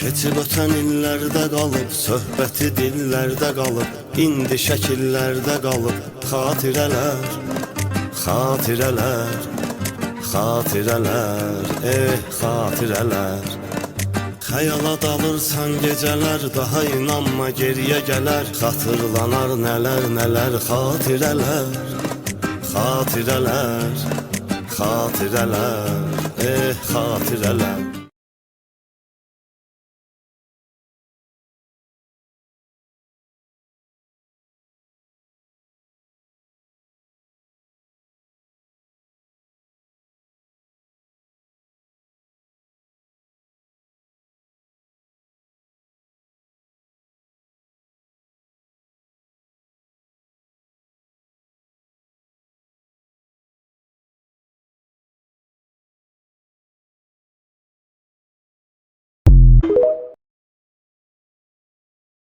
Keçib ötən illərdə qalıb, söhbəti dillərdə qalıb, indi şəkillərdə qalıb. Xatirələr, xatirələr, xatirələr, xatirələr. Xəyala dalırsan gecələr, daha inanma geriyə gələr. Xatırlanar nələr nələr, xatirələr, xatirələr, xatirələr, xatirələr.